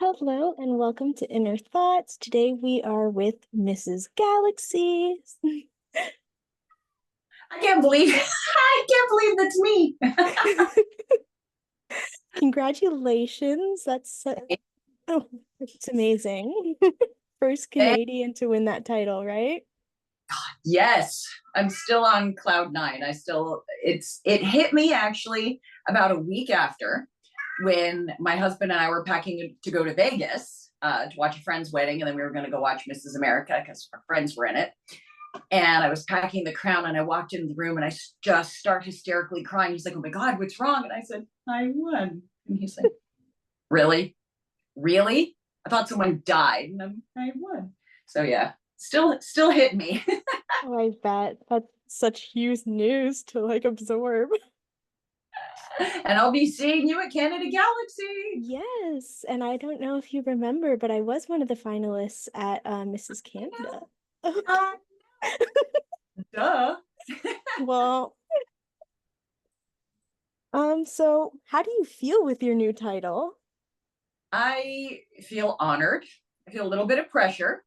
Hello and welcome to Inner Thoughts. Today we are with Mrs. Galaxy. I can't believe I can't believe that's me. Congratulations. Oh, it's amazing. First And Canadian to win that title, right? yes, I'm still on cloud nine. It hit me actually about a week after when my husband and I were packing to go to Vegas to watch a friend's wedding, and then we were going to go watch Mrs. America because our friends were in it. And I was packing the crown, and I walked into the room, and I just start hysterically crying. He's like, "Oh my God, what's wrong?" And I said, "I won." And he's like, "Really? Really? I thought someone died." And I won. So yeah, still hit me. Oh, I bet. That's such huge news to absorb. And I'll be seeing you at Canada Galaxy. Yes, and I don't know if you remember, but I was one of the finalists at Mrs. Canada. Uh, duh. Well, so how do you feel with your new title? I feel honored. I feel a little bit of pressure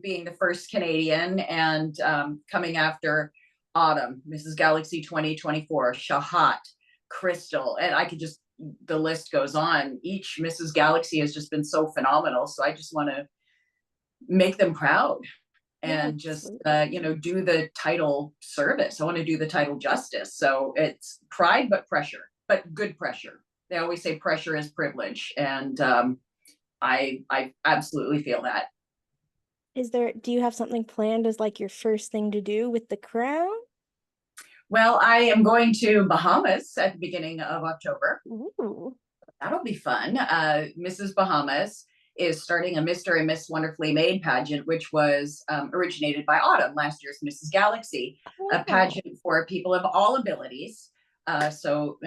being the first Canadian and coming after Autumn, Mrs. Galaxy 2024, Shahat, Crystal, and I could just, the list goes on. Each Mrs. Galaxy has just been so phenomenal. So I just want to make them proud Yeah, and just absolutely. do the title service. I want to do the title justice. So it's pride but pressure, but good pressure. They always say pressure is privilege, and I absolutely feel that. Do you have something planned as your first thing to do with the crown? Well, I am going to Bahamas at the beginning of October. Ooh. That'll be fun. Mrs. Bahamas is starting a Mr. and Miss Wonderfully Made pageant, which was originated by Autumn, last year's Mrs. Galaxy, a Wow. pageant for people of all abilities.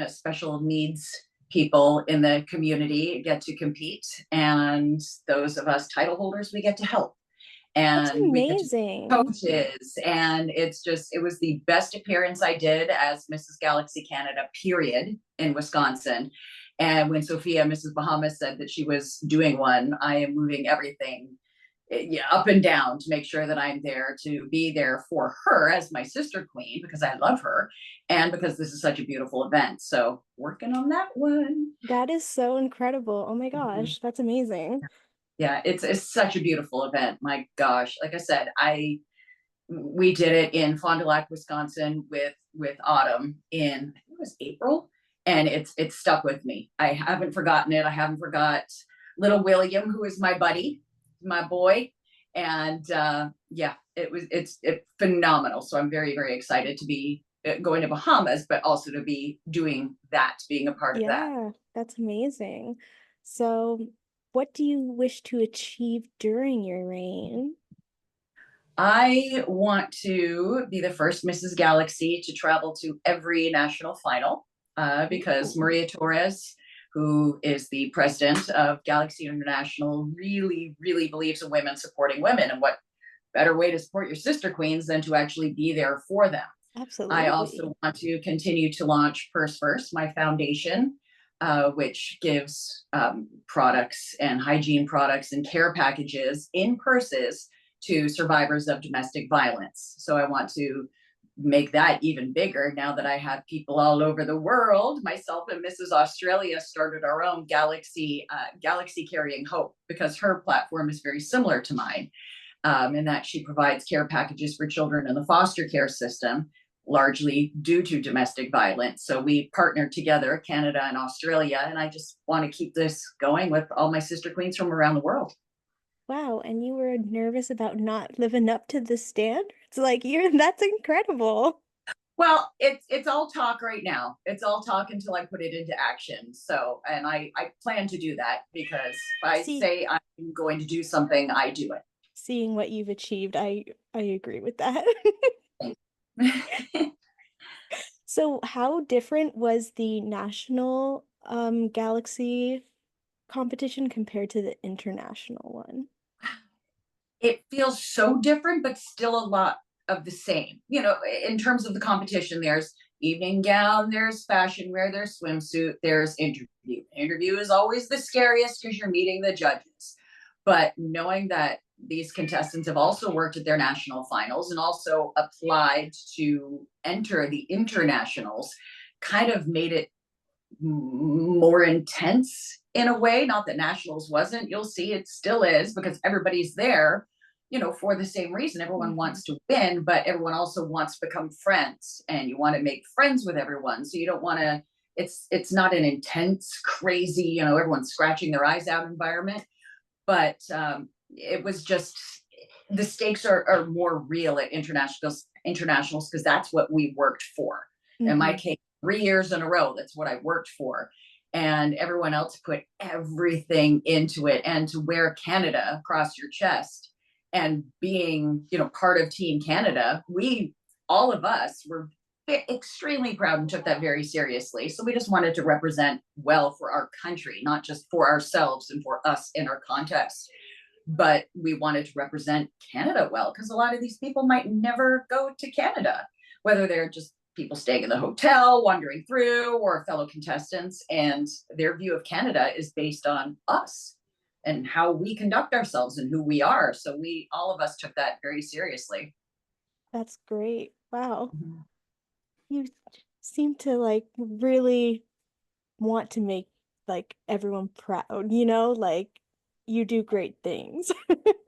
Special needs people in the community get to compete, and those of us title holders, we get to help. That's And we get to amazing. coaches, and it was the best appearance I did as Mrs. Galaxy Canada, period, in Wisconsin. And when Sophia, Mrs. Bahamas, said that she was doing one, I am moving everything, yeah, up and down to make sure that I'm there to be there for her as my sister queen, because I love her and because this is such a beautiful event. So working on that one. That is so incredible. Oh my Mhm. gosh, that's amazing. Yeah, it's such a beautiful event. My gosh, like I said, I we did it in Fond du Lac, Wisconsin with Autumn in, I think it was April, and it's stuck with me. I haven't forgotten it. I haven't forgot little William, who is my buddy, my boy, and yeah, it's phenomenal. So I'm very excited to be going to Bahamas, but also to be doing that, being a part of that. Yeah, that's amazing. So, what do you wish to achieve during your reign? I want to be the first Mrs. Galaxy to travel to every national final because Ooh. Maria Torres, who is the president of Galaxy International, really believes in women supporting women. And what better way to support your sister queens than to actually be there for them? I Absolutely. also want to continue to launch Purse First, my foundation, which gives products and hygiene products and care packages in purses to survivors of domestic violence. So I want to make that even bigger now that I have people all over the world. Myself and Mrs. Australia started our own Galaxy Carrying Hope, because her platform is very similar to mine, in that she provides care packages for children in the foster care system, largely due to domestic violence. So we partnered together, Canada and Australia, and I just want to keep this going with all my sister queens from around the world. Wow, and you were nervous about not living up to the standards? That's incredible. Well, it's all talk right now. It's all talk until I put it into action. So, and I plan to do that, because if I See, say I'm going to do something, I do seeing what you've achieved, I agree with that. it. So, how different was the national Galaxy competition compared to the international one? It feels so different, but still a lot of the same. In terms of the competition, there's evening gown, there's fashion wear, there's swimsuit, there's interview. Interview is always the scariest because you're meeting the judges. But knowing that these contestants have also worked at their national finals and also applied to enter the internationals kind of made it more intense in a way. Not that nationals wasn't, you'll see it still is, because everybody's there, you know, for the same reason. Everyone wants to win, but everyone also wants to become friends, and you want to make friends with everyone. So you don't want to, it's not an intense, crazy, you know, everyone's scratching their eyes out environment. But it was just, the stakes are more real at internationals because that's what we worked for. In my case, 3 years in a row, that's what I worked for. And everyone else put everything into it. And to wear Canada across your chest and being, you know, part of Team Canada, we, all of us were extremely proud and took that very seriously. So we just wanted to represent well for our country, not just for ourselves and for us in our context, but we wanted to represent Canada well, because a lot of these people might never go to Canada, whether they're just people staying in the hotel, wandering through, or fellow contestants, and their view of Canada is based on us and how we conduct ourselves and who we are. So we, all of us, took that very seriously. That's great. Wow. You seem to like really want to make like everyone proud, you know, like you do great things.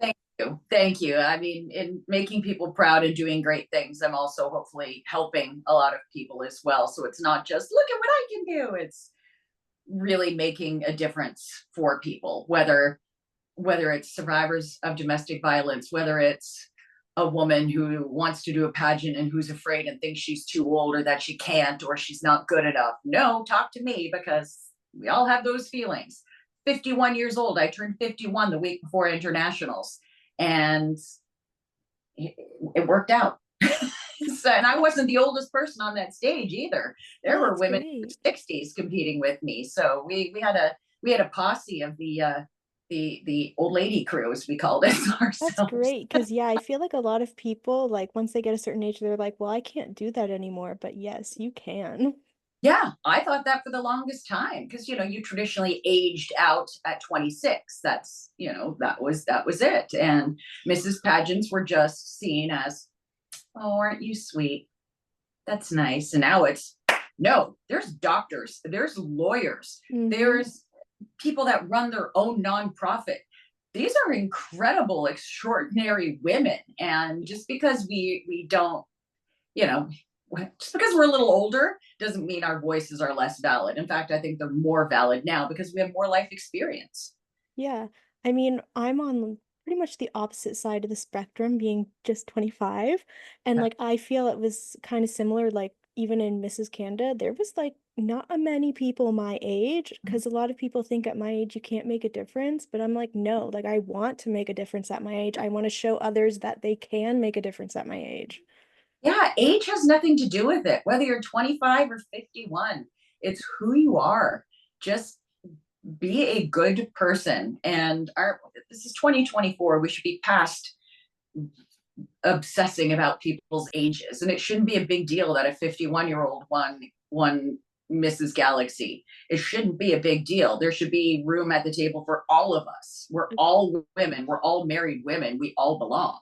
Thank you. Thank you. I mean, in making people proud and doing great things, I'm also hopefully helping a lot of people as well. So it's not just look at what I can do. It's really making a difference for people, whether it's survivors of domestic violence, whether it's a woman who wants to do a pageant and who's afraid and thinks she's too old or that she can't or she's not good enough. No, talk to me, because we all have those feelings. 51 years old. I turned 51 the week before internationals, and it worked out. So, and I wasn't the oldest person on that stage either. There were women in their 60s competing with me. So we had a posse of the old lady crew, as we called it ourselves. That's great, because yeah, I feel like a lot of people, like once they get a certain age, they're like, well, I can't do that anymore. But yes, you can. Yeah, I thought that for the longest time, because you know, you traditionally aged out at 26. That's, you know, that was it. And Mrs. Pageants were just seen as, oh, aren't you sweet? That's nice. And now it's, no, there's doctors, there's lawyers, there's people that run their own nonprofit. These are incredible, extraordinary women. And just because we don't, you know, just because we're a little older doesn't mean our voices are less valid. In fact, I think they're more valid now because we have more life experience. Yeah. I mean, I'm on pretty much the opposite side of the spectrum, being just 25. And like, I feel it was kind of similar, like, even in Mrs. Canada, there was like not a many people my age, because a lot of people think at my age you can't make a difference. But I'm like, no, like, I want to make a difference at my age. I want to show others that they can make a difference at my age. Yeah, age has nothing to do with it, whether you're 25 or 51. It's who you are. Just be a good person. And this is 2024. We should be past obsessing about people's ages. And it shouldn't be a big deal that a 51-year-old won Mrs. Galaxy. It shouldn't be a big deal. There should be room at the table for all of us. We're all women. We're all married women. We all belong.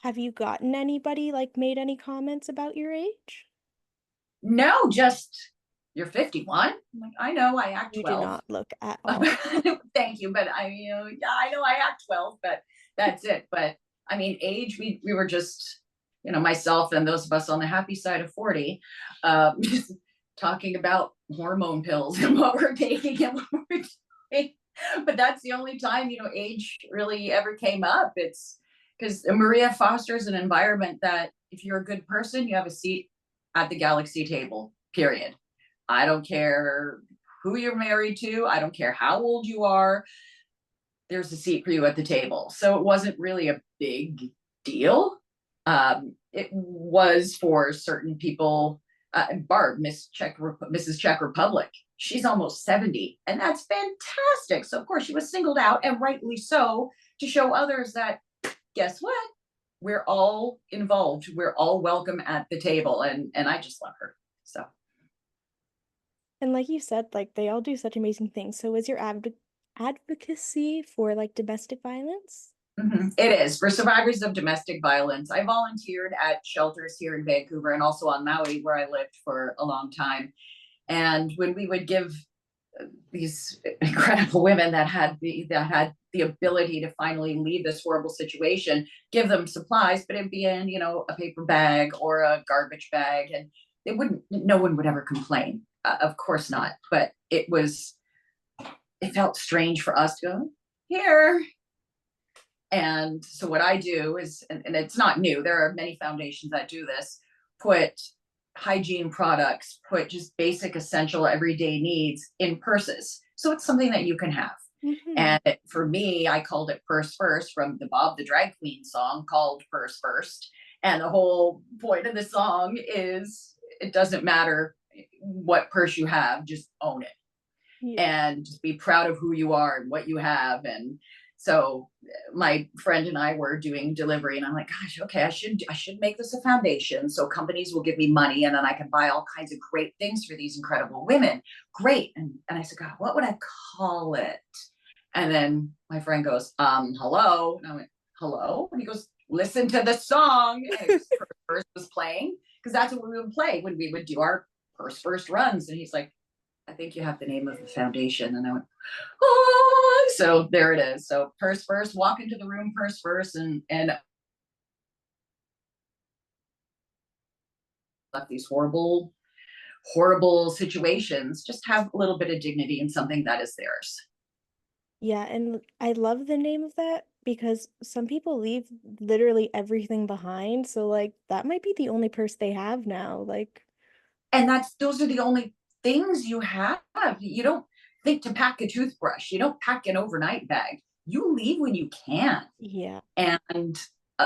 Have you gotten anybody like made any comments about your age? No, just you're 51. I'm like, I know I act You do 12. not look at all. Thank you, but yeah, I know I act 12, but that's it. But I mean, age, we were just, you know, myself and those of us on the happy side of 40, just talking about hormone pills and what we're taking and what we're doing. But that's the only time, you know, age really ever came up. It's because Maria fosters an environment that if you're a good person, you have a seat at the Galaxy table, period. I don't care who you're married to. I don't care how old you are. There's a seat for you at the table. So it wasn't really a big deal. It was for certain people. Barb, Mrs. Czech Republic, she's almost 70, and that's fantastic. So of course she was singled out, and rightly so, to show others that, guess what? We're all involved. We're all welcome at the table, and I just love her. So. And like you said, like they all do such amazing things. So is your advocacy for like domestic violence? It is for survivors of domestic violence. I volunteered at shelters here in Vancouver and also on Maui, where I lived for a long time. And when we would give these incredible women that had the ability to finally leave this horrible situation, give them supplies, but it'd be in, a paper bag or a garbage bag, and no one would ever complain. Of course not. But it felt strange for us to go here. And so what I do is, and it's not new, there are many foundations that do this, put hygiene products, put just basic essential everyday needs in purses. So it's something that you can have. Hmm. And for me, I called it Purse First, from the Bob the Drag Queen song called Purse First. And the whole point of the song is it doesn't matter what purse you have, just own it Yeah. and just be proud of who you are and what you have. And so my friend and I were doing delivery, and I'm like, gosh, okay, I should make this a foundation so companies will give me money, and then I can buy all kinds of great things for these incredible women. Great. And I said, God, what would I call it? And then my friend goes, hello. And I went, hello. And he goes, listen to the song. And it was Purse was playing, because that's what we would play when we would do our Purse First runs. And he's like, I think you have the name of the foundation. And I went, oh, so there it is. So Purse First, walk into the room, Purse First, and left these horrible, horrible situations, just have a little bit of dignity in something that is theirs. Yeah, and I love the name of that because some people leave literally everything behind. So like that might be the only purse they have now. Like, And those are the only things you have. You don't think to pack a toothbrush. You don't pack an overnight bag. You leave when you can. yeah. And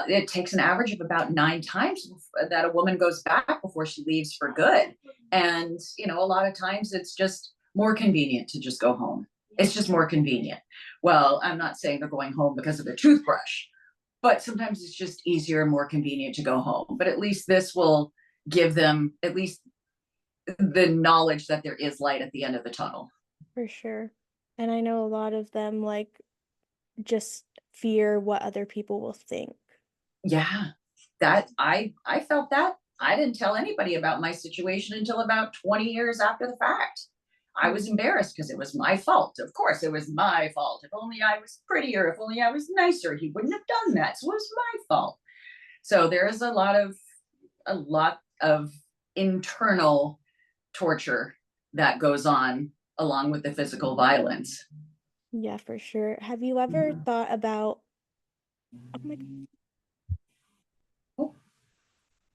it takes an average of about 9 times that a woman goes back before she leaves for good. And, a lot of times it's just more convenient to just go home. It's just more convenient. Well, I'm not saying they're going home because of their toothbrush, but sometimes it's just easier and more convenient to go home. But at least this will give them at least the knowledge that there is light at the end of the tunnel. For sure. And I know a lot of them like just fear what other people will think. Yeah, that I felt that. I didn't tell anybody about my situation until about 20 years after the fact. I was embarrassed because it was my fault. Of course, it was my fault. If only I was prettier, if only I was nicer, he wouldn't have done that. So it was my fault. So there is a lot of internal torture that goes on along with the physical violence. Yeah, for sure. Have you ever thought about, oh my, Oh,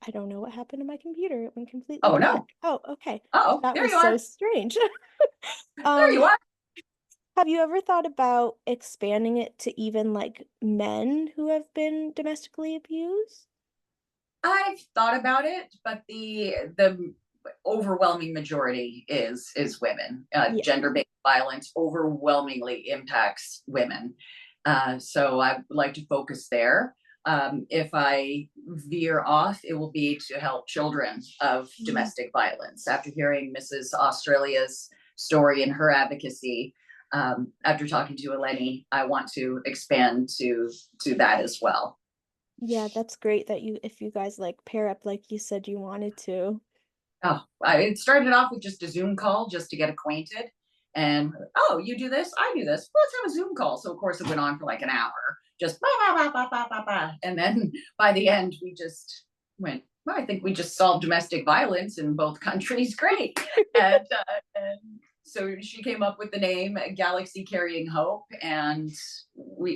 I don't know what happened to my computer. It went completely oh black. no. Oh, okay. Oh, That there was you so are. strange. There Um, you are. have you ever thought about expanding it to even like men who have been domestically abused? I've thought about it, but the overwhelming majority is women. Yeah. Gender-based violence overwhelmingly impacts women. So I would like to focus there. If I veer off, it will be to help children of Mhm. domestic violence. After hearing Mrs. Australia's story and her advocacy, after talking to Eleni, I want to expand to that as well. Yeah, that's great that if you guys like pair up like you said you wanted to. Oh, it started off with just a Zoom call just to get acquainted. And oh, you do this, I do this. Let's have a Zoom call. So of course it went on for like an hour, just bah, bah, bah, bah, bah, bah, bah. And then by the end, we just went, well, I think we just solved domestic violence in both countries. Great. And so she came up with the name Galaxy Carrying Hope, and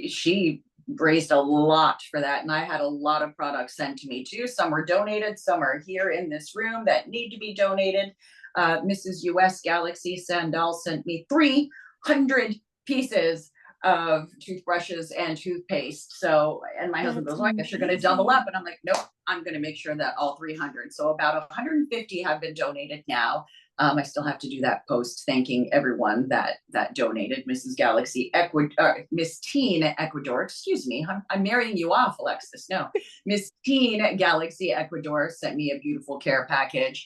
she raised a lot for that, and I had a lot of products sent to me too. Some were donated, some are here in this room that need to be donated. Mrs. US Galaxy Sandal sent me 300 pieces of toothbrushes and toothpaste. So, and my husband That's goes, oh, I guess you're going to double amazing. up. And I'm like, nope, I'm going to make sure that all 300. So about 150 have been donated now. I still have to do that post thanking everyone that donated. Mrs. Galaxy Ecuador, Miss Teen Ecuador. Excuse me, I'm marrying you off, Alexis. No, Miss Teen Galaxy Ecuador sent me a beautiful care package.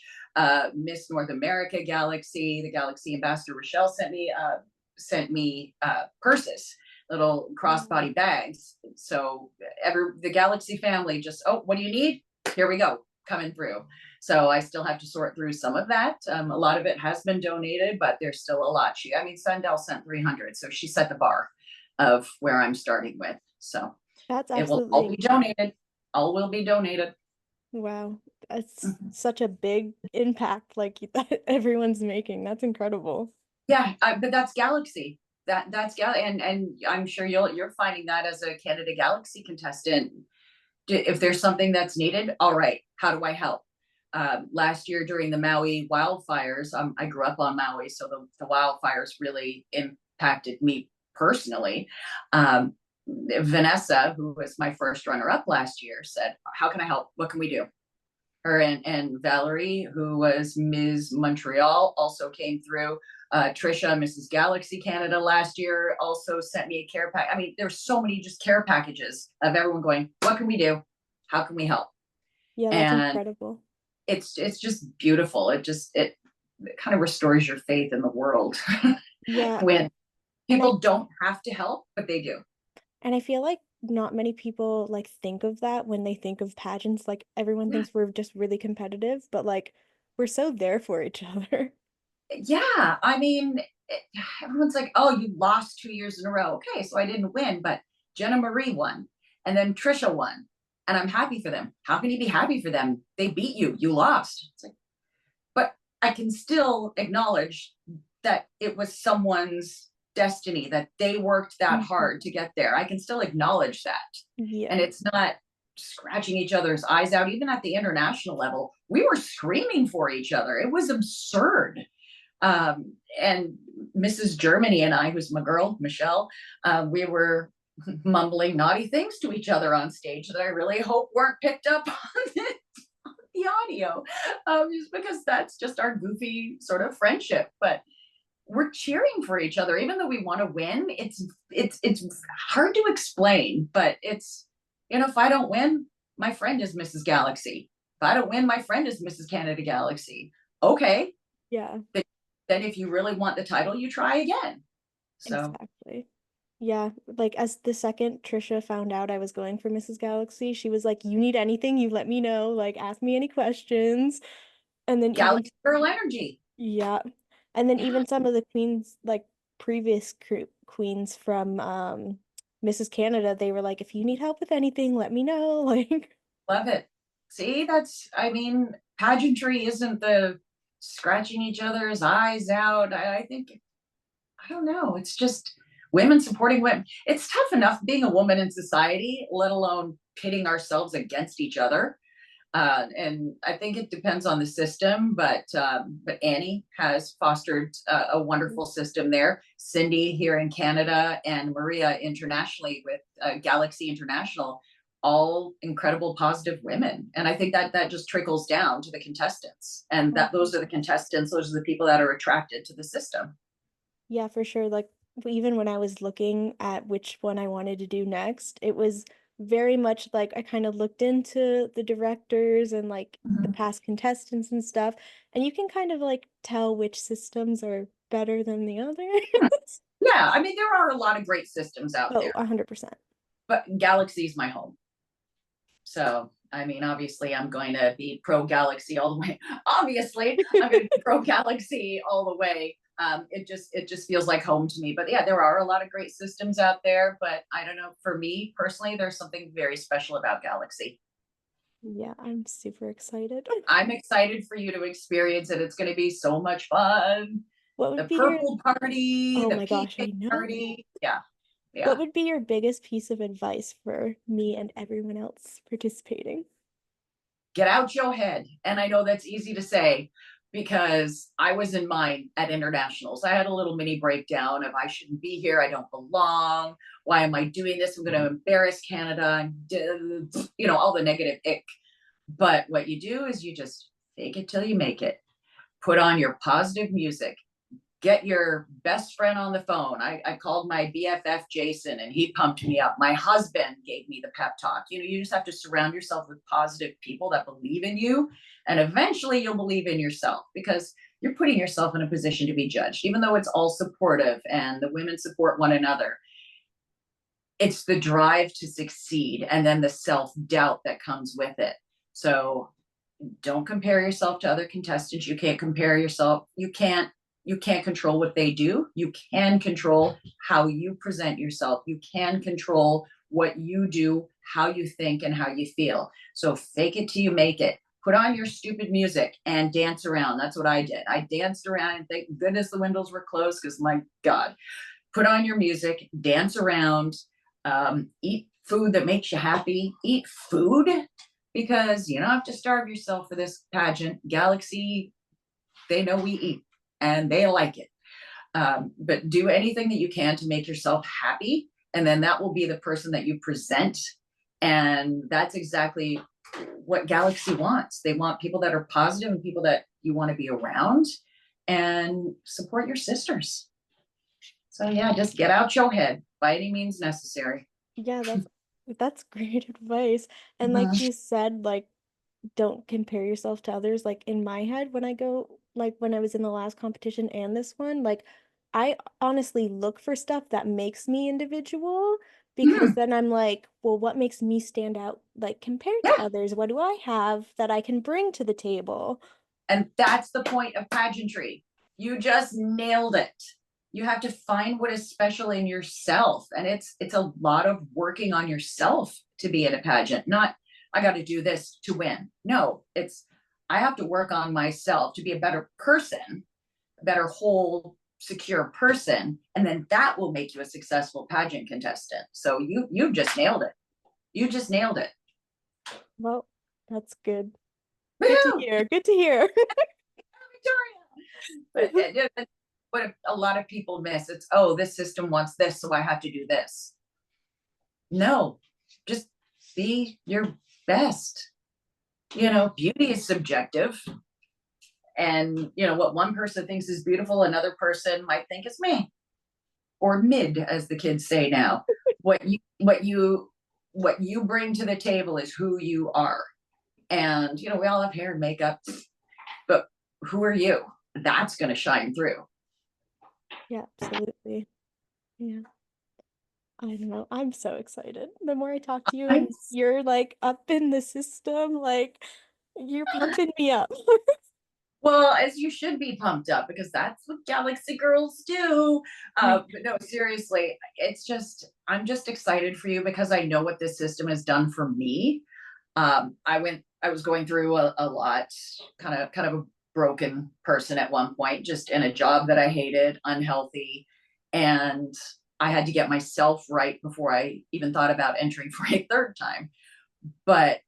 Miss North America Galaxy, the Galaxy Ambassador Rochelle sent me purses, little crossbody bags. So the Galaxy family just, oh, what do you need? Here we go, coming through. So I still have to sort through some of that. A lot of it has been donated, but there's still a lot. Sundell sent 300, so she set the bar of where I'm starting with. So That's it will all absolutely, be donated. All will be donated. wow. That's Mhm. such a big impact like that everyone's making. That's incredible. Yeah, but that's Galaxy. That's and I'm sure you're finding that as a Canada Galaxy contestant. If there's something that's needed, all right, how do I help? Last year during the Maui wildfires, I grew up on Maui, so the wildfires really impacted me personally. Um, Vanessa, who was my first runner up last year, said, how can I help? What can we do? Her and Valerie, who was Ms. Montreal, also came through. Trisha, Mrs. Galaxy Canada last year, also sent me a care pack. I mean, there's so many just care packages of everyone going, what can we do? How can we help? Yeah, that's And incredible. it's just beautiful. It kind of restores your faith in the world Yeah, when and I people don't have to help, but they do. and I feel like not many people like think of that when they think of pageants. Like everyone Yeah. thinks we're just really competitive, but like we're so there for each other. Yeah, I mean, everyone's like, "Oh, you lost 2 years in a row." Okay, so I didn't win, but Jenna Marie won, and then Trisha won, and I'm happy for them. How can you be happy for them? They beat you. You lost. It's like, but I can still acknowledge that it was someone's destiny, that they worked that Mhm. hard to get there. I can still acknowledge that, and Yeah. it's not scratching each other's eyes out. Even at the international level, we were screaming for each other. It was absurd. And Mrs. Germany and I, who's my girl, Michelle, we were mumbling naughty things to each other on stage that I really hope weren't picked up on the audio, just because that's just our goofy sort of friendship. But we're cheering for each other, even though we want to win. It's hard to explain, but if I don't win, my friend is Mrs. Galaxy. If I don't win, my friend is Mrs. Canada Galaxy. Okay, Yeah, then if you really want the title, you try again. So exactly. Yeah, like as the second Trisha found out I was going for Mrs. Galaxy, she was like, "You need anything, you let me know. Like, ask me any questions." And then even Galaxy Girl energy. yeah, and then Yeah, even some of the queens, like previous queens from Mrs. Canada, they were like, "If you need help with anything, let me know." Like, love it. See, I mean, pageantry isn't the scratching each other's eyes out. I think, I don't know. It's just women supporting women. It's tough enough being a woman in society, let alone pitting ourselves against each other. And I think it depends on the system, but Annie has fostered a wonderful system there. Cindy here in Canada and Maria internationally with Galaxy International, all incredible positive women, and I think that just trickles down to the contestants, and that those are the contestants. Those are the people that are attracted to the system. yeah, for sure. Like even when I was looking at which one I wanted to do next, it was very much like I kind of looked into the directors and like the Mhm. past contestants and stuff, and you can kind of like tell which systems are better than the others. Yeah, I mean there are a lot of great systems out Oh, there, 100%. but Galaxy's my home. So, I mean, obviously, I'm going to be pro Galaxy all the way. Obviously, I'm going to be pro Galaxy all the way. It just feels like home to me. But yeah, there are a lot of great systems out there. But I don't know. For me personally, there's something very special about Galaxy. Yeah, I'm super excited. I'm excited for you to experience it. It's going to be so much fun. What would The be your, purple party, oh the my gosh, PK I know. party. Yeah, What yeah. would be your biggest piece of advice for me and everyone else participating? Get out your head. And I know that's easy to say because I was in mine at internationals. I had a little mini breakdown of I shouldn't be here. I don't belong. Why am I doing this? I'm going to embarrass Canada. All the negative ick. But what you do is you just fake it till you make it. Put on your positive music. get your best friend on the phone. I called my BFF Jason and he pumped me up. My husband gave me the pep talk. You just have to surround yourself with positive people that believe in you. And eventually you'll believe in yourself, because you're putting yourself in a position to be judged, even though it's all supportive and the women support one another. It's the drive to succeed and then the self-doubt that comes with it. So don't compare yourself to other contestants. You can't compare yourself. You can't control what they do. You can control how you present yourself. You can control what you do, how you think, and how you feel. So fake it till you make it. Put on your stupid music and dance around. That's what I did. I danced around, and thank goodness the windows were closed, because my God, put on your music, dance around, eat food that makes you happy, eat food, because you don't have to starve yourself for this pageant. Galaxy, they know we eat and they like it. But do anything that you can to make yourself happy, and then that will be the person that you present. And that's exactly what Galaxy wants. They want people that are positive and people that you want to be around, and support your sisters. So yeah, just get out your head by any means necessary. Yeah, that's great advice. And like Mhm. you said, like don't compare yourself to others. Like in my head, when I go, like when I was in the last competition and this one, like I honestly look for stuff that makes me individual, because Mhm. then I'm like, well, what makes me stand out, like compared to Yeah. others? What do I have that I can bring to the table? And that's the point of pageantry. You just nailed it. You have to find what is special in yourself. And it's a lot of working on yourself to be in a pageant. Not, I got to do this to win. No, it's, I have to work on myself to be a better person, a better whole secure person, and then that will make you a successful pageant contestant. So you just nailed it. You just nailed it. Well, that's good. Good to Woo! hear. Good to hear. Victoria. But what a lot of people miss, it's, oh, this system wants this, so I have to do this. No, just be your best. Yeah. Beauty is subjective. And what one person thinks is beautiful, another person might think is me, or mid, as the kids say now. What you bring to the table is who you are. And we all have hair and makeup, but who are you? That's going to shine through. Yeah, absolutely. Yeah. I don't know. I'm so excited. The more I talk to you I, and you're like up in the system, like you're pumping me up. well, as you should be pumped up, because that's what Galaxy girls do. But no, seriously, I'm just excited for you, because I know what this system has done for me. I was going through a lot, kind of a broken person at one point, just in a job that I hated, unhealthy, and I had to get myself right before I even thought about entering for a third time. But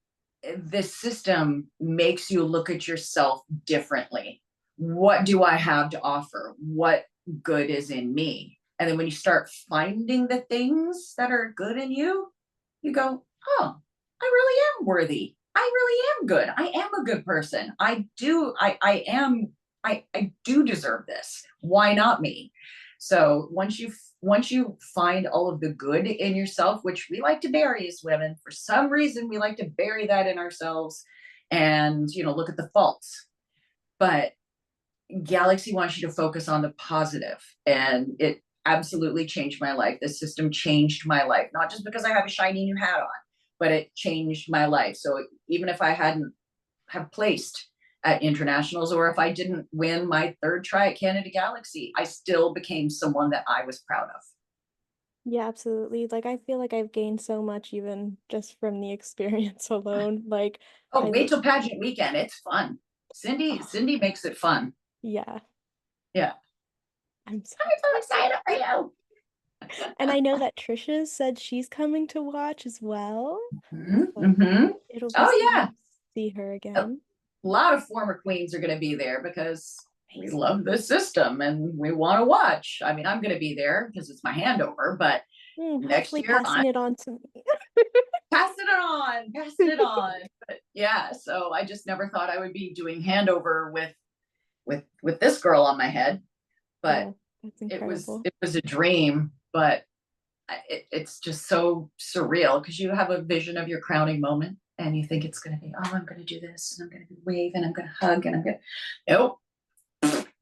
this system makes you look at yourself differently. What do I have to offer? What good is in me? And then when you start finding the things that are good in you, you go, oh, I really am worthy. I really am good. I am a good person. I do deserve this. Why not me? So once you find all of the good in yourself, which we like to bury as women, for some reason we like to bury that in ourselves, and look at the faults. But Galaxy wants you to focus on the positive, and it absolutely changed my life. This system changed my life, not just because I have a shiny new hat on, but it changed my life. So even if I hadn't have placed at internationals, or if I didn't win my third try at Canada Galaxy, I still became someone that I was proud of. Yeah, absolutely. Like I feel like I've gained so much even just from the experience alone. Like Oh, I wait till pageant weekend. It's fun. Cindy, oh, Cindy makes it fun. yeah, Yeah. I'm so I'm so excited for you. and I know that Trisha said she's coming to watch as well. So Mm-hmm. it'll be Oh, fun yeah. to see her A again. lot of former queens are going to be there, because we Amazing. love this system and we want to watch. I mean, I'm going to be there because it's my handover, but next Hopefully year passing I'm it on to me. passing it on. But yeah, so I just never thought I would be doing handover with this girl on my head. But Wow, that's it was incredible. it was a dream, but it's just so surreal because you have a vision of your crowning moment and you think it's going to be, oh, I'm going to do this and I'm going to wave and I'm going to hug and I'm going to, nope,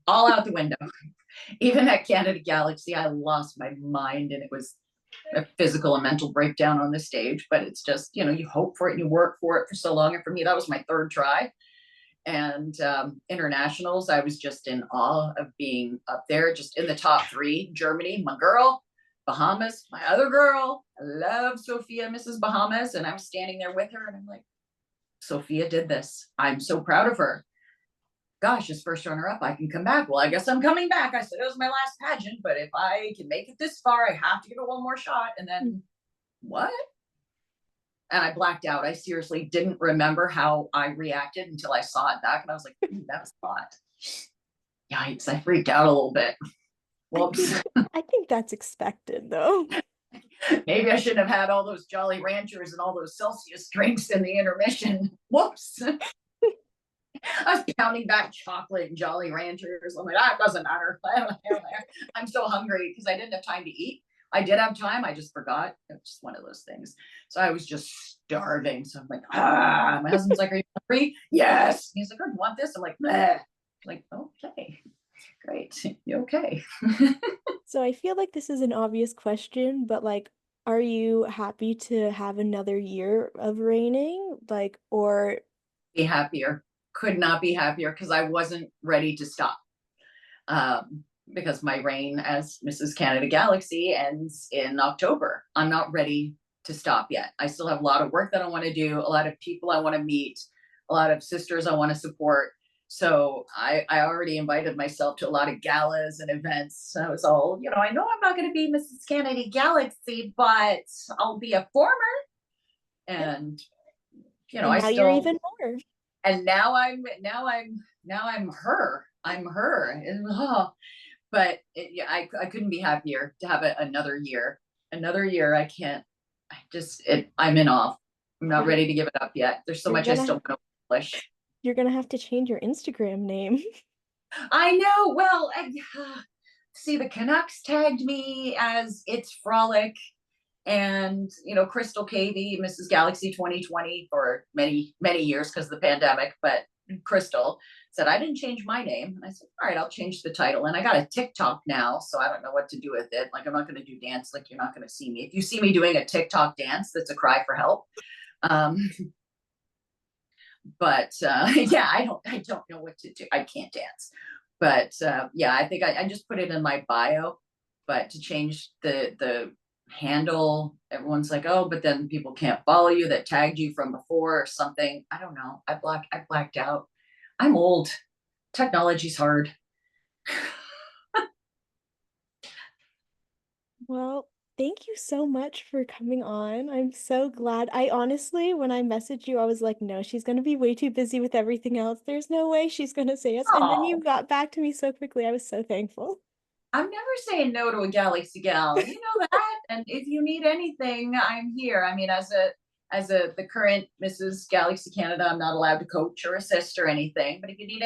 all out the window. Even at Canada Galaxy, I lost my mind and it was a physical and mental breakdown on the stage. But it's just, you hope for it and you work for it for so long. And for me, that was my third try. And internationals, I was just in awe of being up there, just in the top three. Germany, my girl. Bahamas, my other girl. I love Sophia, Mrs. Bahamas. And I'm standing there with her and I'm like, Sophia did this. I'm so proud of her. Gosh, as first runner up, I can come back. Well, I guess I'm coming back. I said it was my last pageant, but if I can make it this far, I have to give it one more shot. And then what? And I blacked out. I seriously didn't remember how I reacted until I saw it back. And I was like, that was a lot. Yikes, I freaked out a little bit. I Whoops. think I think that's expected though. Maybe I shouldn't have had all those Jolly Ranchers and all those Celsius drinks in the intermission. Whoops. I was pounding back chocolate and Jolly Ranchers. I'm like, ah, it doesn't matter. I'm so hungry because I didn't have time to eat. I did have time. I just forgot. It's just one of those things. So I was just starving. So I'm like, ah. My husband's like, are you hungry? Yes. He's like, oh, you want this? I'm like, bleh. Like, okay, great. You okay? So I feel like this is an obvious question, but like, are you happy to have another year of reigning? Like, or Be happier. Could not be happier because I wasn't ready to stop. Because my reign as Mrs. Canada Galaxy ends in October. I'm not ready to stop yet. I still have a lot of work that I want to do, a lot of people I want to meet, a lot of sisters I want to support. So I already invited myself to a lot of galas and events. So I was all, I know I'm not going to be Mrs. Canada Galaxy, but I'll be a former. yeah, And and I now you're still, even more. and now I'm her. I'm her. And, oh, but yeah, I couldn't be happier to have another year. Another year. I can't. I'm in awe. I'm not You're ready to give it up yet. There's so you're much I still gonna want to accomplish. you're gonna have to change your Instagram name. I know. Well, see, the Canucks tagged me as It's Frolic, and Crystal Cavey, Mrs. Galaxy 2020 for many many years because of the pandemic. But Crystal said I didn't change my name, and I said, all right, I'll change the title. And I got a TikTok now, so I don't know what to do with it. Like I'm not going to do dance. Like you're not going to see me. If you see me doing a TikTok dance, that's a cry for help. Um, but yeah, I don't know what to do. I can't dance. But yeah, I think I just put it in my bio. But to change the handle, everyone's like, oh, but then people can't follow you that tagged you from before or something. I don't know. I blacked out. I'm old. Technology's hard. Well, thank you so much for coming on. I'm so glad. I honestly, when I messaged you, I was like, no, she's gonna be way too busy with everything else. There's no way she's gonna say yes. And then you Oh, got back to me so quickly. I was so thankful. I'm never saying no to a Galaxy gal. You know that. And if you need anything, I'm here. I mean, as the current Mrs. Galaxy Canada, I'm not allowed to coach or assist or anything. But if you need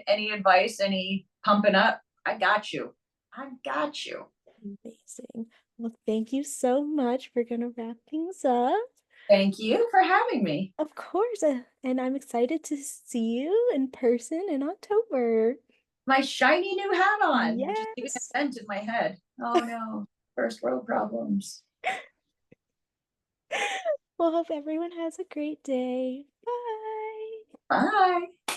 any advice, any pumping up, I got you. I got you. Amazing. Well, thank you so much. We're gonna wrap things up. Thank you for having me. Of course, and I'm excited to see you in person in October. My shiny new hat on, which is leaving a Yes. dent in my head. Oh no, first world problems. Well, hope everyone has a great day. Bye. Bye.